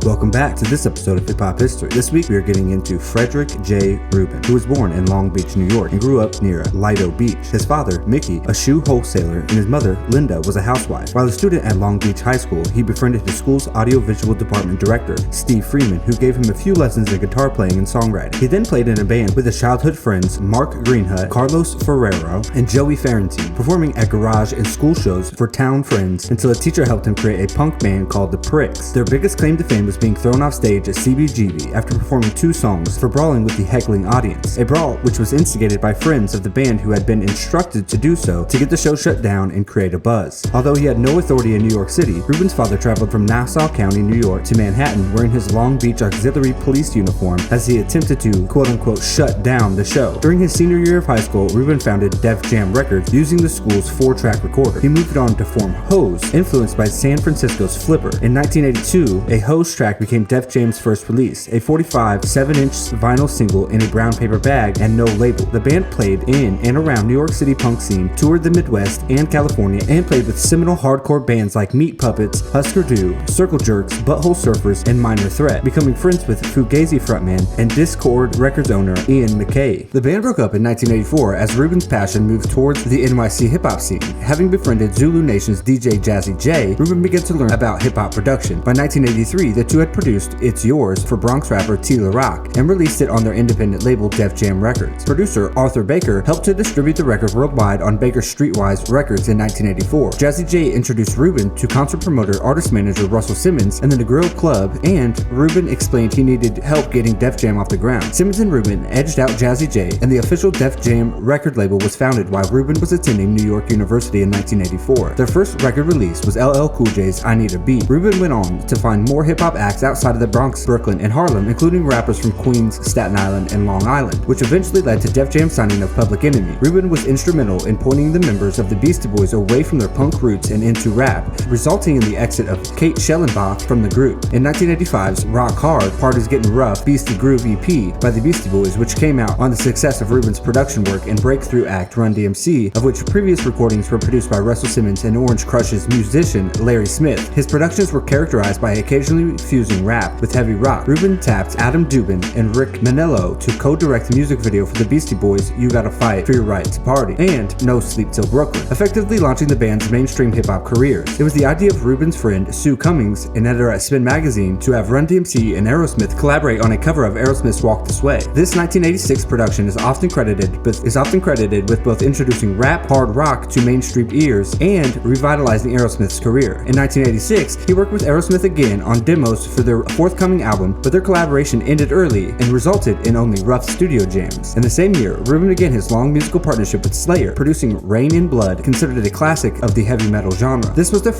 Welcome back to this episode of Hip Hop History. This week we are getting into Frederick J. Rubin, who was born in Long Beach, New York, and grew up near Lido Beach. His father, Mickey, a shoe wholesaler, and his mother, Linda, was a housewife. While a student at Long Beach High School, he befriended his school's audiovisual department director, Steve Freeman, who gave him a few lessons in guitar playing and songwriting. He then played in a band with his childhood friends Mark Greenhut, Carlos Ferrero, and Joey Ferrantine, performing at garage and school shows for town friends until a teacher helped him create a punk band called The Pricks. Their biggest claim to fame was being thrown off stage at CBGB after performing 2 songs for brawling with the heckling audience. A brawl which was instigated by friends of the band who had been instructed to do so to get the show shut down and create a buzz. Although he had no authority in New York City, Rubin's father traveled from Nassau County, New York to Manhattan wearing his Long Beach Auxiliary Police uniform as he attempted to quote-unquote shut down the show. During his senior year of high school, Rubin founded Def Jam Records using the school's 4-track recorder. He moved on to form Hose, influenced by San Francisco's Flipper. In 1982, a Hose track became Def Jam's first release, a 45 7-inch vinyl single in a brown paper bag and no label. The band played in and around New York City punk scene, toured the Midwest and California, and played with seminal hardcore bands like Meat Puppets, Husker Du, Circle Jerks, Butthole Surfers, and Minor Threat, becoming friends with Fugazi frontman and Discord Records owner Ian MacKaye. The band broke up in 1984 as Rubin's passion moved towards the NYC hip-hop scene. Having befriended Zulu Nation's DJ Jazzy J, Rubin began to learn about hip-hop production. By 1983, the two had produced It's Yours for Bronx rapper T. La Rock and released it on their independent label Def Jam Records. Producer Arthur Baker helped to distribute the record worldwide on Baker's Streetwise Records in 1984. Jazzy J introduced Rubin to concert promoter artist manager Russell Simmons and the Negro Club, and Rubin explained he needed help getting Def Jam off the ground. Simmons and Rubin edged out Jazzy J, and the official Def Jam record label was founded while Rubin was attending New York University in 1984. Their first record release was LL Cool J's I Need a Beat. Rubin went on to find more hip-hop acts outside of the Bronx, Brooklyn, and Harlem, including rappers from Queens, Staten Island, and Long Island, which eventually led to Def Jam's signing of Public Enemy. Rubin was instrumental in pointing the members of the Beastie Boys away from their punk roots and into rap, resulting in the exit of Kate Schellenbach from the group. In 1985's Rock Hard, Party's Getting Rough, Beastie Groove EP by the Beastie Boys, which came out on the success of Rubin's production work and breakthrough act Run DMC, of which previous recordings were produced by Russell Simmons and Orange Crush's musician Larry Smith. His productions were characterized by occasionally fusing rap with heavy rock. Rubin tapped Adam Dubin and Rick Manello to co-direct the music video for the Beastie Boys' You Gotta Fight for Your Right to Party and No Sleep Till Brooklyn, effectively launching the band's mainstream hip-hop careers. It was the idea of Rubin's friend Sue Cummings, an editor at Spin Magazine, to have Run DMC and Aerosmith collaborate on a cover of Aerosmith's Walk This Way. This 1986 production is often credited with both introducing rap, hard rock to mainstream ears and revitalizing Aerosmith's career. In 1986, he worked with Aerosmith again on demos for their forthcoming album, but their collaboration ended early and resulted in only rough studio jams. In the same year, Rubin began his long musical partnership with Slayer, producing Rain in Blood, considered a classic of the heavy metal genre. This was his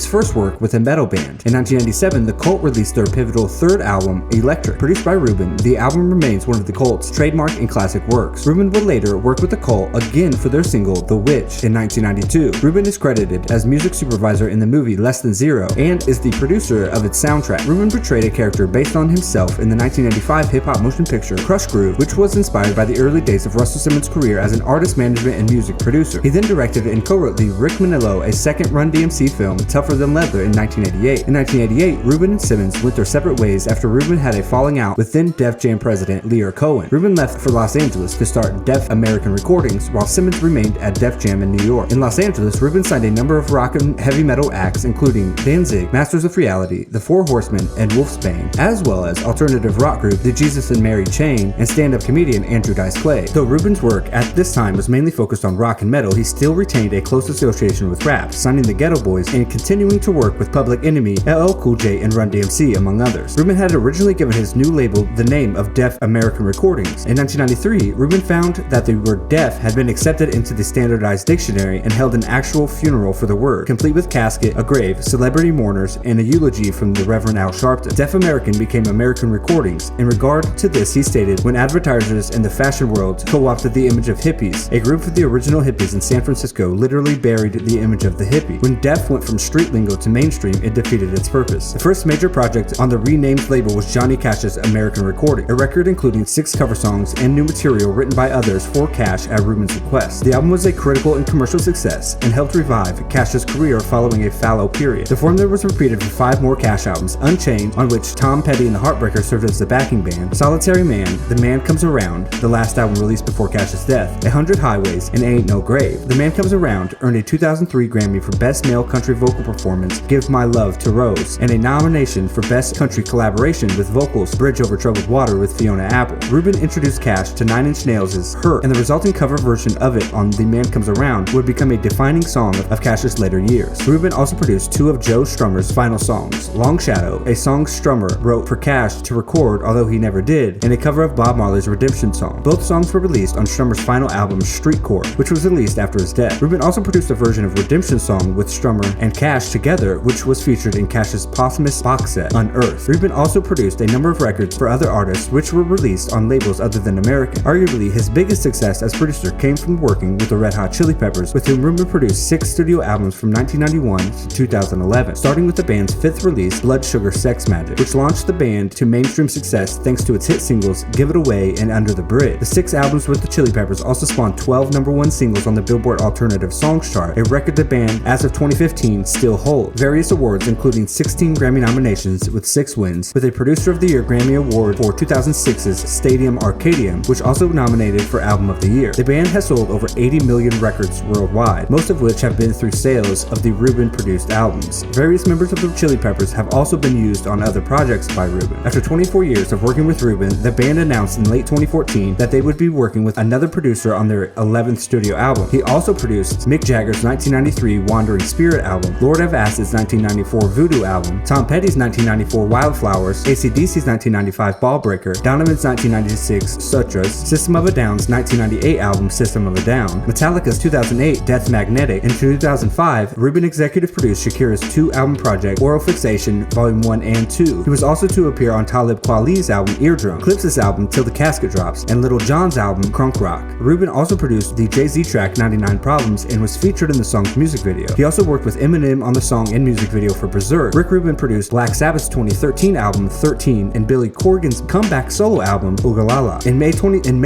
first work with a metal band. In 1997, the Cult released their pivotal third album, Electric. Produced by Rubin, the album remains one of the Cult's trademark and classic works. Rubin would later work with the Cult again for their single, The Witch, in 1992. Rubin is credited as music supervisor in the movie Less Than Zero and is the producer of its soundtrack. Rubin portrayed a character based on himself in the 1995 hip-hop motion picture Crush Groove, which was inspired by the early days of Russell Simmons' career as an artist management and music producer. He then directed and co-wrote the Rick Manello, a second Run DMC film, Tougher Than Leather, in 1988. In 1988, Rubin and Simmons went their separate ways after Rubin had a falling out with then Def Jam president Lear Cohen. Rubin left for Los Angeles to start Def American Recordings, while Simmons remained at Def Jam in New York. In Los Angeles, Rubin signed a number of rock and heavy metal acts, including Danzig, Masters of Reality, The Four Horsemen, and Wolfsbane, as well as alternative rock group The Jesus and Mary Chain and stand-up comedian Andrew Dice Clay. Though Rubin's work at this time was mainly focused on rock and metal, he still retained a close association with rap, signing the Ghetto Boys and continuing to work with Public Enemy, LL Cool J, and Run DMC, among others. Rubin had originally given his new label the name of Def American Recordings. In 1993, Rubin found that the word Def had been accepted into the standardized dictionary and held an actual funeral for the word, complete with casket, a grave, celebrity mourners, and a eulogy from the Reverend Al Sharpton. Def American became American Recordings. In regard to this, he stated, when advertisers in the fashion world co-opted the image of hippies, a group of the original hippies in San Francisco literally buried the image of the hippie. When Def went from street lingo to mainstream, it defeated its purpose. The first major project on the renamed label was Johnny Cash's American Recording, a record including 6 cover songs and new material written by others for Cash at Rubin's request. The album was a critical and commercial success and helped revive Cash's career following a fallow period. The formula was repeated for 5 more Cash albums: Unchained, on which Tom Petty and the Heartbreakers served as the backing band; Solitary Man, The Man Comes Around, the last album released before Cash's death; 100 Highways, and Ain't No Grave. The Man Comes Around earned a 2003 Grammy for Best Male Country Vocal Performance, Give My Love to Rose, and a nomination for Best Country Collaboration with Vocals, Bridge Over Troubled Water with Fiona Apple. Rubin introduced Cash to Nine Inch Nails' Hurt, and the resulting cover version of it on The Man Comes Around would become a defining song of Cash's later years. Rubin also produced 2 of Joe Strummer's final songs: Long Shadow, a song Strummer wrote for Cash to record although he never did, and a cover of Bob Marley's Redemption song. Both songs were released on Strummer's final album Streetcore, which was released after his death. Rubin also produced a version of Redemption song with Strummer and Cash together, which was featured in Cash's posthumous box set, Unearthed. Rubin also produced a number of records for other artists which were released on labels other than American. Arguably, his biggest success as producer came from working with the Red Hot Chili Peppers, with whom Rubin produced 6 studio albums from 1991 to 2011, starting with the band's 5th release, Blood Sugar Sex Magic, which launched the band to mainstream success thanks to its hit singles Give It Away and Under the Bridge. The 6 albums with the Chili Peppers also spawned 12 #1 singles on the Billboard Alternative Songs chart, a record the band, as of 2015, still holds. Various awards, including 16 Grammy nominations with 6 wins, with a Producer of the Year Grammy Award for 2006's Stadium Arcadium, which also nominated for Album of the Year. The band has sold over 80 million records worldwide, most of which have been through sales of the Rubin-produced albums. Various members of the Chili Peppers have also been used on other projects by Rubin. After 24 years of working with Rubin, the band announced in late 2014 that they would be working with another producer on their 11th studio album. He also produced Mick Jagger's 1993 Wandering Spirit album, Lord of Acid's 1994 Voodoo album, Tom Petty's 1994 Wildflowers, AC/DC's 1995 Ballbreaker, Donovan's 1996 Sutras, System of a Down's 1998 album System of a Down, Metallica's 2008 Death Magnetic. In 2005, Rubin executive produced Shakira's 2-album project, Oral Fixation Volume 1 and 2. He was also to appear on Talib Kweli's album Eardrum, Clips' album Till the Casket Drops, and Little Jon's album Crunk Rock. Rubin also produced the Jay-Z track 99 Problems and was featured in the song's music video. He also worked with Eminem on the song and music video for Berserk. Rick Rubin produced Black Sabbath's 2013 album 13 and Billy Corgan's comeback solo album Oogalala. In May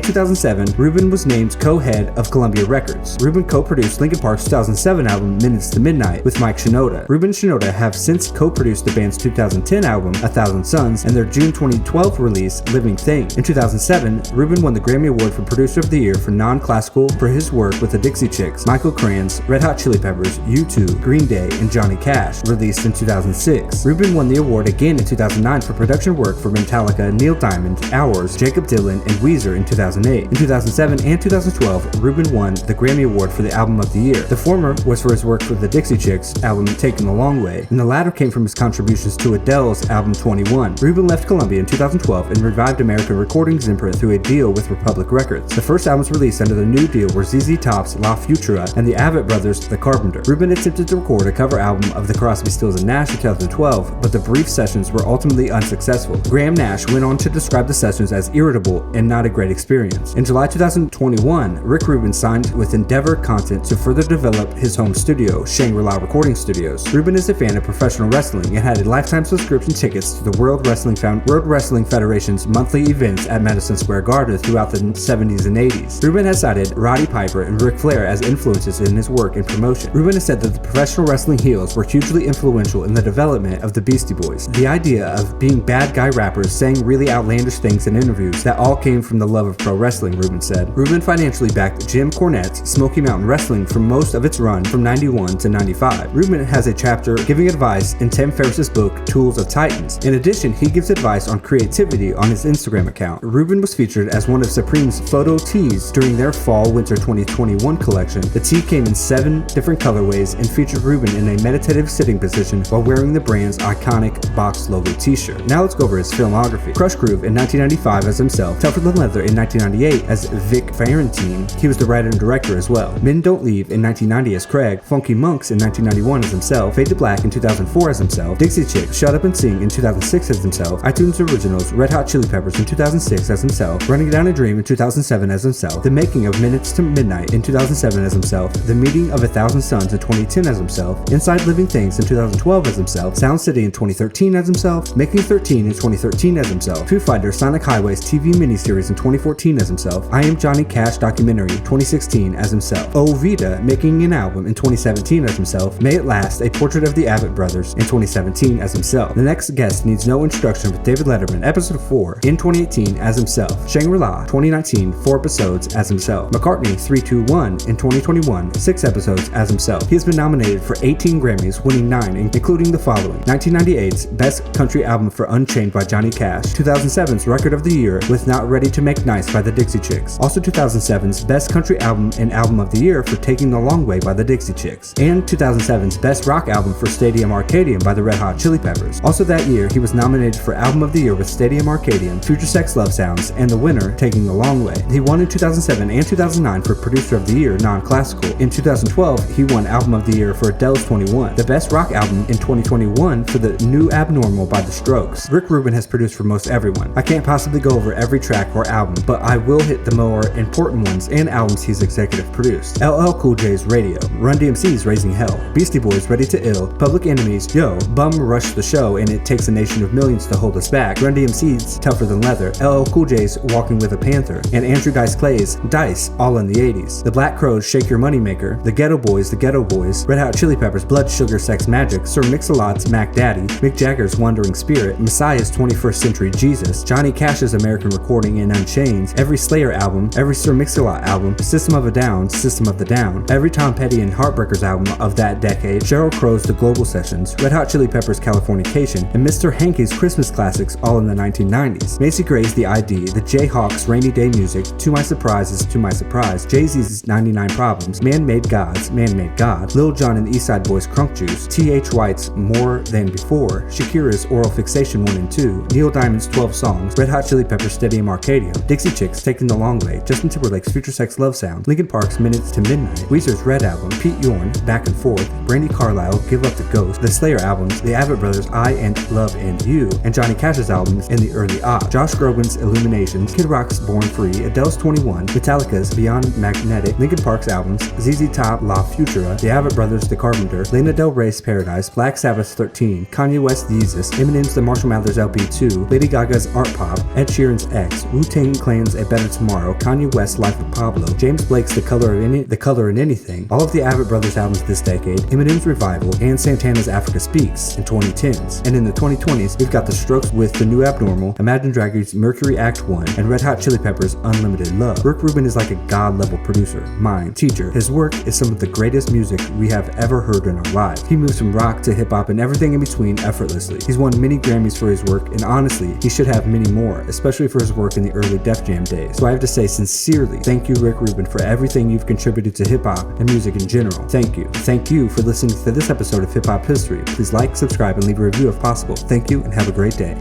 2007, Rubin was named co-head of Columbia Records. Rubin co-produced Linkin Park's 2007 album Minutes to Midnight with Mike Shinoda. Rubin and Shinoda have since co-produced the band's 2010 album A Thousand Suns and their June 2012 release Living Thing. In 2007, Rubin won the Grammy Award for Producer of the Year for Non-Classical for his work with the Dixie Chicks, Michael Kranz, Red Hot Chili Peppers, U2, Green Day, and Johnny Cash, released in 2006. Rubin won the award again in 2009 for production work for Metallica, Neil Diamond, Hours, Jacob Dylan, and Weezer in 2008. In 2007 and 2012, Rubin won the Grammy Award for the Album of the Year. The former was for his work for the Dixie Chicks album Taken the Long Way, and the latter came from his contributions to Adele's album 21. Rubin left Columbia in 2012 and revived American Recordings imprint through a deal with Republic Records. The first albums released under the new deal were ZZ Top's La Futura and the Avett Brothers' The Carpenter. Rubin attempted to record a cover album of the Crosby, Stills and Nash in 2012, but the brief sessions were ultimately unsuccessful. Graham Nash went on to describe the sessions as irritable and not a great experience. In July 2021, Rick Rubin signed with Endeavor Content to further develop his home studio, Shangri-La Recording Studios. Rubin is a fan of professional wrestling and had a lifetime subscription tickets to the World Wrestling Federation's monthly events at Madison Square Garden throughout the 70s and 80s. Rubin has cited Roddy Piper and Ric Flair as influences in his work and promotion. Rubin has said that the professional wrestling heels were hugely influential in the development of the Beastie Boys. The idea of being bad guy rappers saying really outlandish things in interviews, that all came from the love of pro wrestling, Rubin said. Rubin financially backed Jim Cornette's Smoky Mountain Wrestling for most of its run from 91 to 95. Rubin has a chapter giving advice in Tim Ferriss's book Tools of Titans. In addition, he gives advice on creativity on his Instagram account. Rubin was featured as one of Supreme's photo tees during their Fall/Winter 2021 collection. The tee came in 7 different colorways and featured Rubin in a meditative sitting position while wearing the brand's iconic box logo t-shirt. Now let's go over his filmography. Crush Groove in 1995 as himself, Tougher Than Leather in 1998 as Vic Farentine. He was the writer and director as well. Men Don't Leave in 1990 as Craig, Funky Monks in 1991 as himself, Fade to Black in 2004 as himself, Dixie Chicks, Shut Up and Sing in 2006 as himself, iTunes Originals, Red Hot Chili Peppers in 2006 as himself, Running Down a Dream in 2007 as himself, The Making of Minutes to Midnight in 2007 as himself, The Meeting of a Thousand Suns in 2010 as himself, Inside Living Things in 2012 as himself, Sound City in 2013 as himself, Making 13 in 2013 as himself, Foo Fighters Sonic Highways TV miniseries in 2014 as himself, I Am Johnny Cash documentary 2016 as himself, Oh Vida making an album in 2017 as himself, May It Last, A Portrait of the Avett Brothers in 2017 as himself. The next guest needs no introduction with David Letterman, episode 4 in 2018 as himself. Shangri-La, 2019, 4 episodes as himself. McCartney, 321 in 2021, 6 episodes as himself. He has been nominated for 18 Grammys, winning 9, including the following: 1998's Best Country Album for Unchained by Johnny Cash, 2007's Record of the Year with Not Ready to Make Nice by the Dixie Chicks, also 2007's Best Country Album and Album of the Year for Taking the Long Way by the Dixie Chicks, and 2007's Best Rock Album for Stadium Arcadium by the Red Hot Chili Peppers. Also that year, he was nominated for Album of the Year with Stadium Arcadium, Future Sex Love Sounds, and the winner, Taking the Long Way. He won in 2007 and 2009 for Producer of the Year, Non-Classical. In 2012, he won Album of the Year for Adele's 21, the Best Rock Album in 2021 for The New Abnormal by The Strokes. Rick Rubin has produced for most everyone. I can't possibly go over every track or album, but I will hit the more important ones and albums he's executive produced. LL Cool J's Radio, Run DMC's Raising Hell, Beastie Boys' Ready to Ill, Public Enemy's Yo, Bum Rush the Show and It Takes a Nation of Millions to Hold Us Back, Run DMC's Tougher Than Leather, LL Cool J's Walking with a Panther, and Andrew Dice Clay's Dice, all in the 80s. The Black Crowes' Shake Your Moneymaker, The Ghetto Boys, Red Hot Chili Peppers' Blood Sugar Sex Magic, Sir Mix-a-Lot's Mac Daddy, Mick Jagger's Wandering Spirit, Messiah's 21st Century Jesus, Johnny Cash's American Recording in Unchained, every Slayer album, every Sir Mix-a-Lot album, System of a Down, System of the Down, every Tom Petty and Heartbreakers album of that decade, Sheryl Crow's The Global Sessions, Red Hot Chili Peppers' Californication, and Mr. Hankey's Christmas Classics all in the 1990s. Macy Gray's The ID, the Jayhawks' Rainy Day Music, To My Surprise is To My Surprise, Jay-Z's 99 Problems, Man-Made Gods, Man-Made God, Lil Jon and the East Side Boys' Crunk Juice, T.H. White's More Than Before, Shakira's Oral Fixation 1 and 2, Neil Diamond's 12 Songs, Red Hot Chili Peppers' Stadium Arcadium, Dixie Chicks' Taking the Long Way, Justin Timberlake's Future Sex Love Sound, Linkin Park's Minutes to Midnight, Weezer's Red Album, Pete Yorn, Back and Forth, Brandi Carlile, Give Up the Ghost, the Slayer albums, the Avett Brothers' I and Love and You, and Johnny Cash's albums in the early aughts, Josh Groban's Illuminations, Kid Rock's Born Free, Adele's 21, Metallica's Beyond Magnetic, Linkin Park's albums, ZZ Top, La Futura, the Avett Brothers' The Carpenter, Lana Del Rey's Paradise, Black Sabbath's 13, Kanye West's Yeezus, Eminem's The Marshall Mathers LP2, Lady Gaga's Art Pop, Ed Sheeran's X, Wu-Tang Clan's A Better Tomorrow, Kanye West's Life of Pablo, James Blake's The Color in Anything, all of the Avett Brothers albums this decade, Eminem's Revival, and Santana's Africa Speaks in 2010s. And in the 2020s, we've got The Strokes with The New Abnormal, Imagine Dragons' Mercury Act 1, and Red Hot Chili Peppers' Unlimited Love. Rick Rubin is like a god-level producer, mind, teacher. His work is some of the greatest music we have ever heard in our lives. He moves from rock to hip-hop and everything in between effortlessly. He's won many Grammys for his work, and honestly, he should have many more, especially for his work in the early Def Jam days. So I have to say sincerely, thank you, Rick Rubin, for everything you've contributed to hip-hop and music in general. Thank you. Thank you for listening to this episode of Hip Hop History. Please like, subscribe, and leave a review if possible. Thank you, and have a great day.